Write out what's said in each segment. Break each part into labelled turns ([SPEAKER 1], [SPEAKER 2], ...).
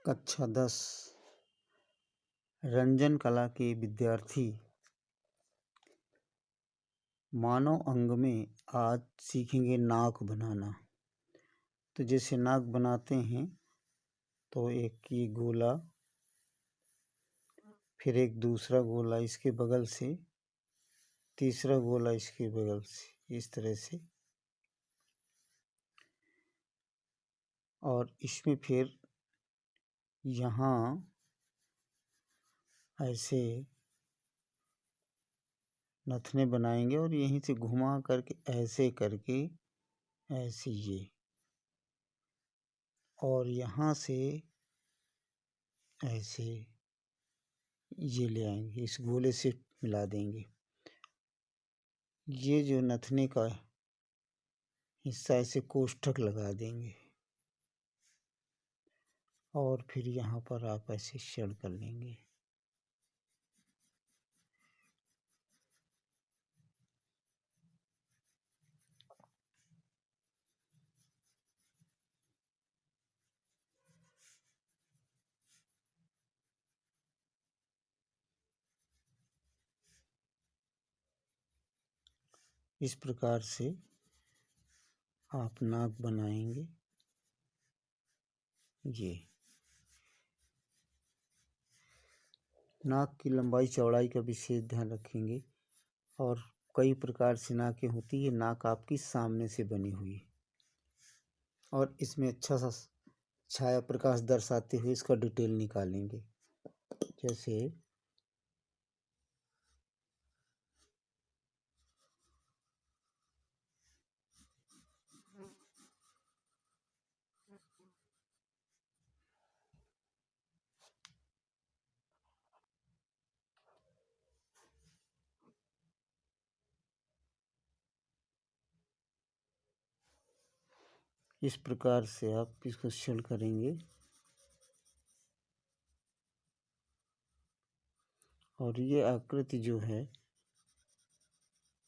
[SPEAKER 1] कक्षा 10 रंजन कला के विद्यार्थी मानव अंग में आज सीखेंगे नाक बनाना। तो जैसे नाक बनाते हैं तो एक ये गोला, फिर एक दूसरा गोला इसके बगल से, तीसरा गोला इसके बगल से, इस तरह से। और इसमें फिर यहाँ ऐसे नथने बनाएंगे और यहीं से घुमा करके ऐसे करके ऐसे ये, और यहाँ से ऐसे ये ले आएंगे, इस गोले से मिला देंगे। ये जो नथने का हिस्सा ऐसे कोष्ठक लगा देंगे और फिर यहाँ पर आप ऐसे शेड कर लेंगे। इस प्रकार से आप नाक बनाएंगे। ये नाक की लंबाई चौड़ाई का विशेष ध्यान रखेंगे। और कई प्रकार से नाकें होती है। नाक आपकी सामने से बनी हुई और इसमें अच्छा सा छाया प्रकाश दर्शाते हुए इसका डिटेल निकालेंगे। जैसे इस प्रकार से आप इसको शेड करेंगे। और ये आकृति जो है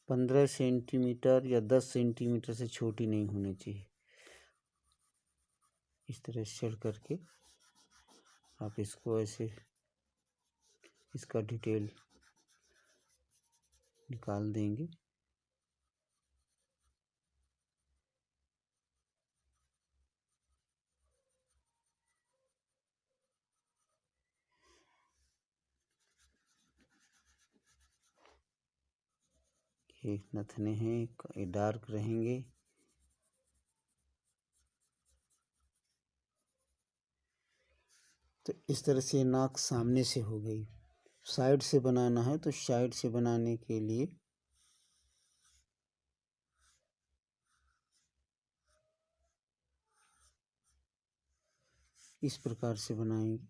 [SPEAKER 1] 15 सेंटीमीटर या 10 सेंटीमीटर से छोटी नहीं होनी चाहिए। इस तरह शेड करके आप इसको ऐसे इसका डिटेल निकाल देंगे। ये नथने हैं, ये डार्क रहेंगे। तो इस तरह से नाक सामने से हो गई। साइड से बनाना है तो साइड से बनाने के लिए इस प्रकार से बनाएंगे।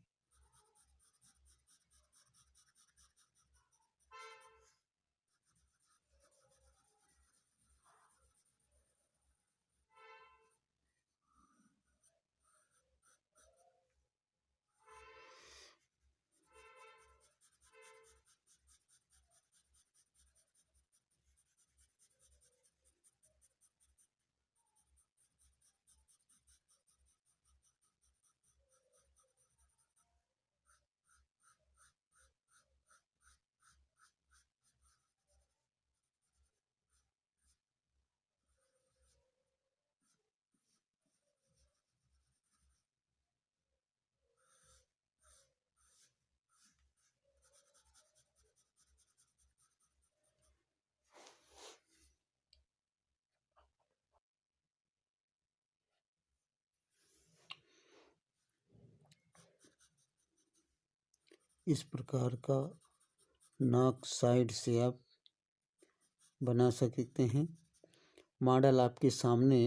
[SPEAKER 1] इस प्रकार का नाक साइड से आप बना सकते हैं। मॉडल आपके सामने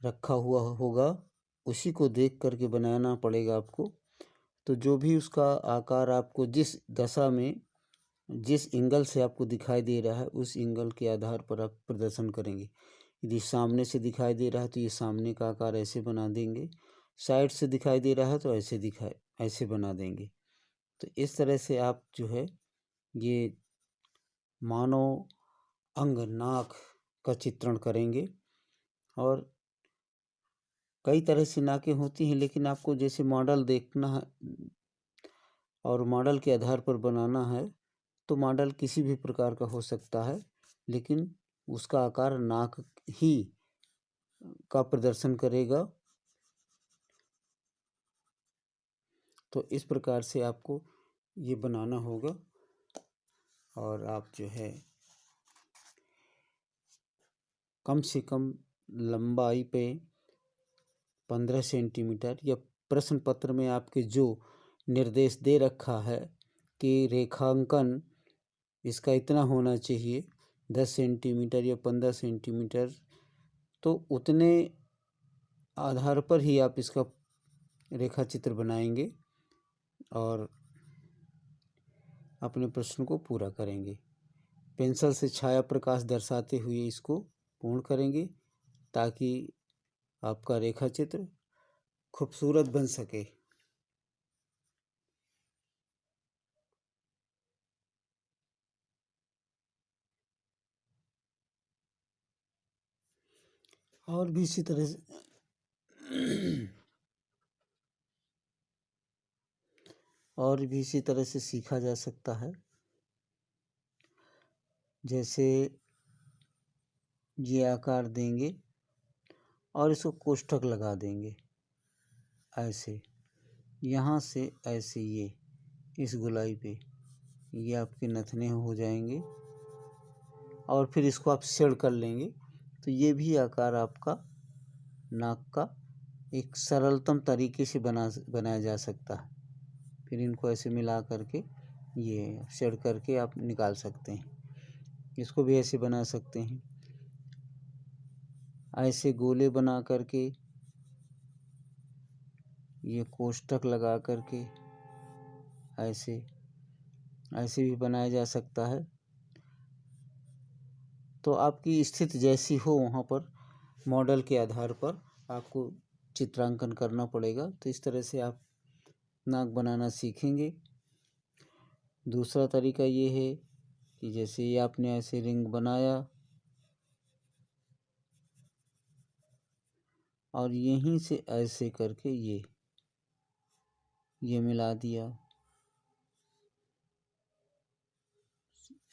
[SPEAKER 1] रखा हुआ होगा, उसी को देख करके बनाना पड़ेगा आपको। तो जो भी उसका आकार आपको जिस दशा में, जिस एंगल से आपको दिखाई दे रहा है, उस एंगल के आधार पर आप प्रदर्शन करेंगे। यदि सामने से दिखाई दे रहा है तो ये सामने का आकार ऐसे बना देंगे, साइड से दिखाई दे रहा है तो ऐसे बना देंगे। तो इस तरह से आप जो है ये मानव अंग नाक का चित्रण करेंगे। और कई तरह से नाकें होती हैं, लेकिन आपको जैसे मॉडल देखना है और मॉडल के आधार पर बनाना है, तो मॉडल किसी भी प्रकार का हो सकता है, लेकिन उसका आकार नाक ही का प्रदर्शन करेगा। तो इस प्रकार से आपको ये बनाना होगा और आप जो है कम से कम लंबाई पे 15 सेंटीमीटर, या प्रश्न पत्र में आपके जो निर्देश दे रखा है कि रेखांकन इसका इतना होना चाहिए, 10 सेंटीमीटर या 15 सेंटीमीटर, तो उतने आधार पर ही आप इसका रेखा चित्र बनाएंगे और अपने प्रश्न को पूरा करेंगे। पेंसिल से छाया प्रकाश दर्शाते हुए इसको पूर्ण करेंगे ताकि आपका रेखा चित्र खूबसूरत बन सके। और भी इसी तरह से सीखा जा सकता है। जैसे ये आकार देंगे और इसको कोष्ठक लगा देंगे ऐसे, यहाँ से ऐसे, ये इस गोलाई पे ये आपके नथने हो जाएंगे और फिर इसको आप शेड कर लेंगे, तो ये भी आकार आपका नाक का एक सरलतम तरीके से बनाया जा सकता है। फिर इनको ऐसे मिला करके ये शेड करके आप निकाल सकते हैं। इसको भी ऐसे बना सकते हैं, ऐसे गोले बना करके, ये कोष्ठक लगा करके ऐसे भी बनाया जा सकता है। तो आपकी स्थिति जैसी हो वहाँ पर मॉडल के आधार पर आपको चित्रांकन करना पड़ेगा। तो इस तरह से आप नाक बनाना सीखेंगे। दूसरा तरीका ये है कि जैसे ये आपने ऐसे रिंग बनाया और यहीं से ऐसे करके ये मिला दिया,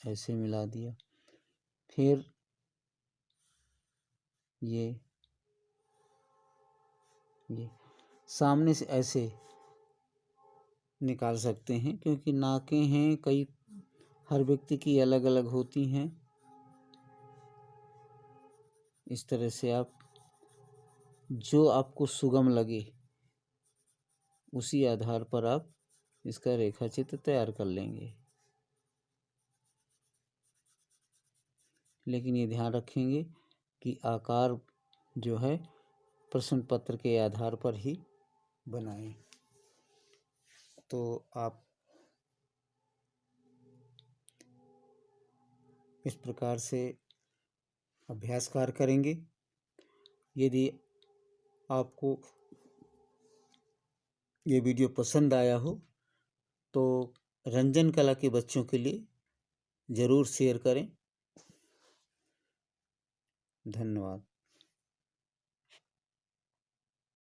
[SPEAKER 1] ऐसे मिला दिया, फिर ये सामने से ऐसे निकाल सकते हैं, क्योंकि नाकें हैं कई, हर व्यक्ति की अलग अलग होती हैं। इस तरह से आप जो आपको सुगम लगे उसी आधार पर आप इसका रेखा चित्र तैयार कर लेंगे। लेकिन ये ध्यान रखेंगे कि आकार जो है प्रश्न पत्र के आधार पर ही बनाएं। तो आप इस प्रकार से अभ्यास कार्य करेंगे। यदि आपको ये वीडियो पसंद आया हो तो रंजन कला के बच्चों के लिए ज़रूर शेयर करें। धन्यवाद।